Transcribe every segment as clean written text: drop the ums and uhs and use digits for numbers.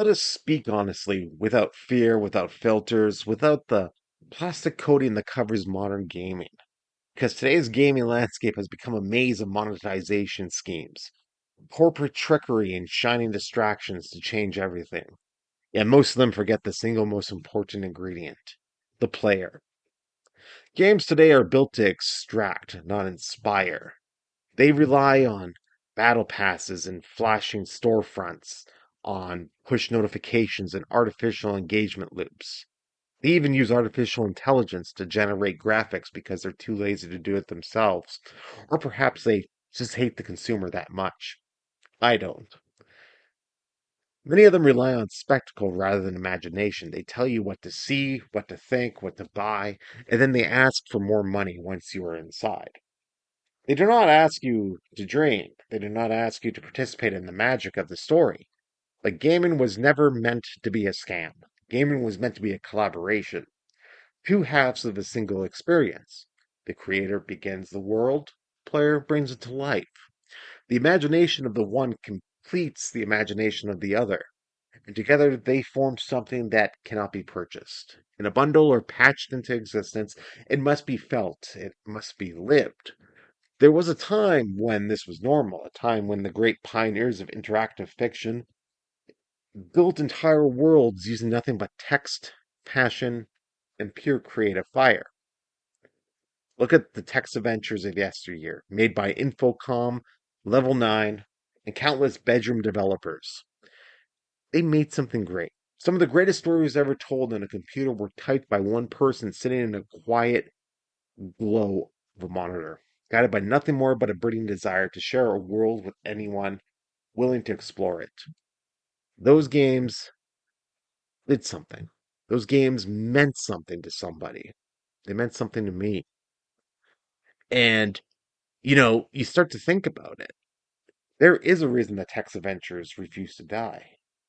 Let us speak honestly, without fear, without filters, without the plastic coating that covers modern gaming. Because today's gaming landscape has become a maze of monetization schemes, corporate trickery, and shining distractions to change everything. Yet most of them forget the single most important ingredient: the player. Games today are built to extract, not inspire. They rely on battle passes and flashing storefronts, on push notifications and artificial engagement loops. They even use artificial intelligence to generate graphics because they're too lazy to do it themselves. Or perhaps they just hate the consumer that much. I don't. Many of them rely on spectacle rather than imagination. They tell you what to see, what to think, what to buy, and then they ask for more money once you are inside. They do not ask you to dream. They do not ask you to participate in the magic of the story. But gaming was never meant to be a scam. Gaming was meant to be a collaboration, two halves of a single experience. The creator begins the world, player brings it to life. The imagination of the one completes the imagination of the other, and together they form something that cannot be purchased. In a bundle or patched into existence, it must be felt, it must be lived. There was a time when this was normal, a time when the great pioneers of interactive fiction built entire worlds using nothing but text, passion, and pure creative fire. Look at the text adventures of yesteryear, made by Infocom, Level 9, and countless bedroom developers. They made something great. Some of the greatest stories ever told on a computer were typed by one person sitting in a quiet glow of a monitor, guided by nothing more but a burning desire to share a world with anyone willing to explore it. Those games did something. Those games meant something to somebody. They meant something to me. And, you start to think about it. There is a reason that text adventures refuse to die.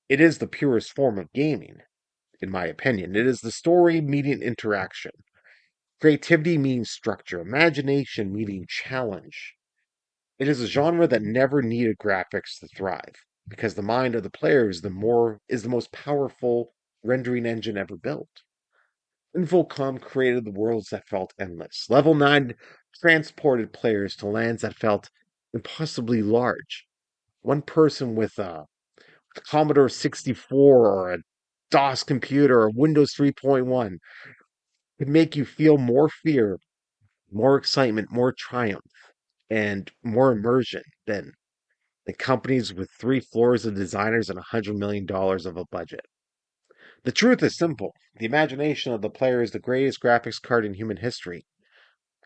It is the purest form of gaming, in my opinion. It is the story meeting interaction. Creativity means structure, imagination meeting challenge. It is a genre that never needed graphics to thrive, because the mind of the player is the most powerful rendering engine ever built. Infocom created the worlds that felt endless. Level 9 transported players to lands that felt impossibly large. One person with a Commodore 64 or a DOS computer or Windows 3.1 could make you feel more fear, more excitement, more triumph, and more immersion than the companies with 3 floors of designers and $100 million of a budget. The truth is simple. The imagination of the player is the greatest graphics card in human history.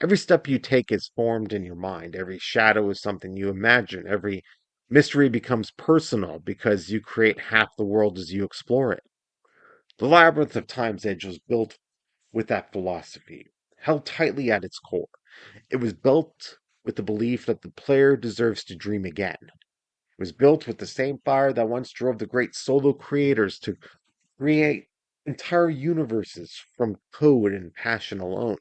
Every step you take is formed in your mind. Every shadow is something you imagine. Every mystery becomes personal because you create half the world as you explore it. The Labyrinth of Time's Edge was built with that philosophy, held tightly at its core. It was built with the belief that the player deserves to dream again. It was built with the same fire that once drove the great solo creators to create entire universes from code and passion alone.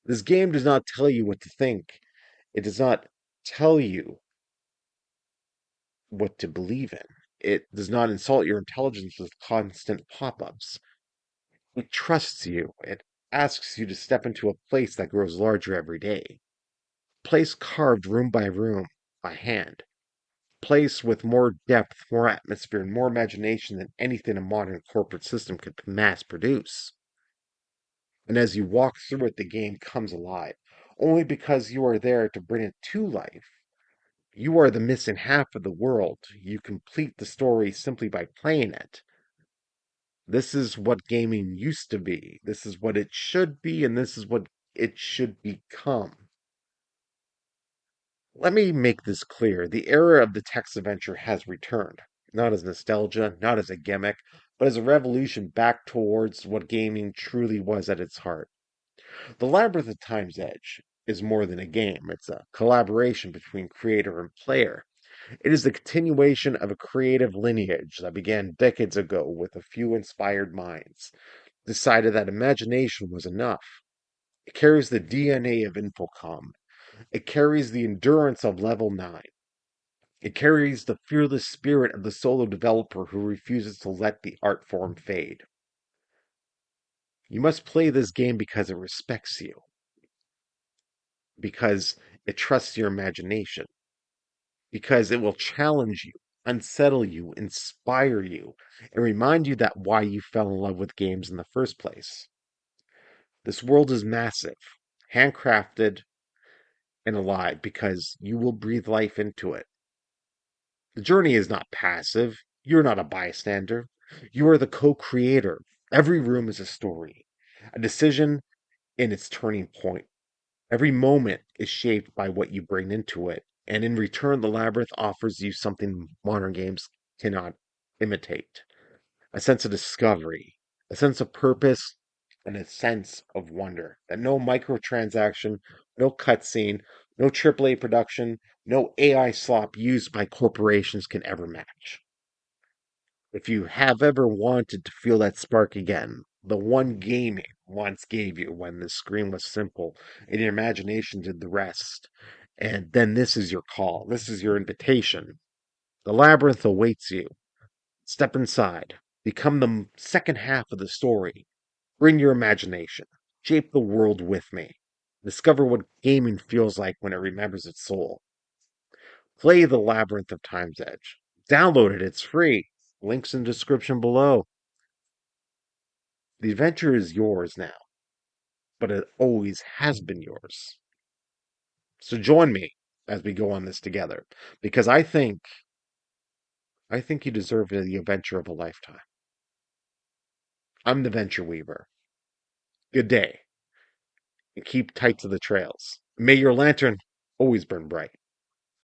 This game does not tell you what to think. It does not tell you what to believe in. It does not insult your intelligence with constant pop ups. It trusts you. It asks you to step into a place that grows larger every day. Place carved room by room by hand. Place with more depth, more atmosphere, and more imagination than anything a modern corporate system could mass produce. And as you walk through it, the game comes alive, only because you are there to bring it to life. You are the missing half of the world. You complete the story simply by playing it. This is what gaming used to be. This is what it should be, and this is what it should become. Let me make this clear. The era of the text adventure has returned, not as nostalgia, not as a gimmick, but as a revolution back towards what gaming truly was at its heart. The Labyrinth of Time's Edge is more than a game, it's a collaboration between creator and player. It is the continuation of a creative lineage that began decades ago with a few inspired minds decided that imagination was enough. It carries the DNA of Infocom. It carries the endurance of Level 9. It carries the fearless spirit of the solo developer who refuses to let the art form fade. You must play this game because it respects you, because it trusts your imagination, because it will challenge you, unsettle you, inspire you, and remind you that why you fell in love with games in the first place. This world is massive, handcrafted, and alive because you will breathe life into it. The journey is not passive. You're not a bystander. You are the co creator. Every room is a story, a decision in its turning point. Every moment is shaped by what you bring into it. And in return, the Labyrinth offers you something modern games cannot imitate: a sense of discovery, a sense of purpose, and a sense of wonder that no microtransaction, no cutscene, no AAA production, no AI slop used by corporations can ever match. If you have ever wanted to feel that spark again, the one gaming once gave you when the screen was simple and your imagination did the rest, and then this is your call, this is your invitation. The Labyrinth awaits you. Step inside. Become the second half of the story. Bring your imagination. Shape the world with me. Discover what gaming feels like when it remembers its soul. Play the Labyrinth of Time's Edge. Download it, it's free. Links in the description below. The adventure is yours now, but it always has been yours. So join me as we go on this together, because I think you deserve the adventure of a lifetime. I'm the Venture Weaver. Good day, and keep tight to the trails. May your lantern always burn bright.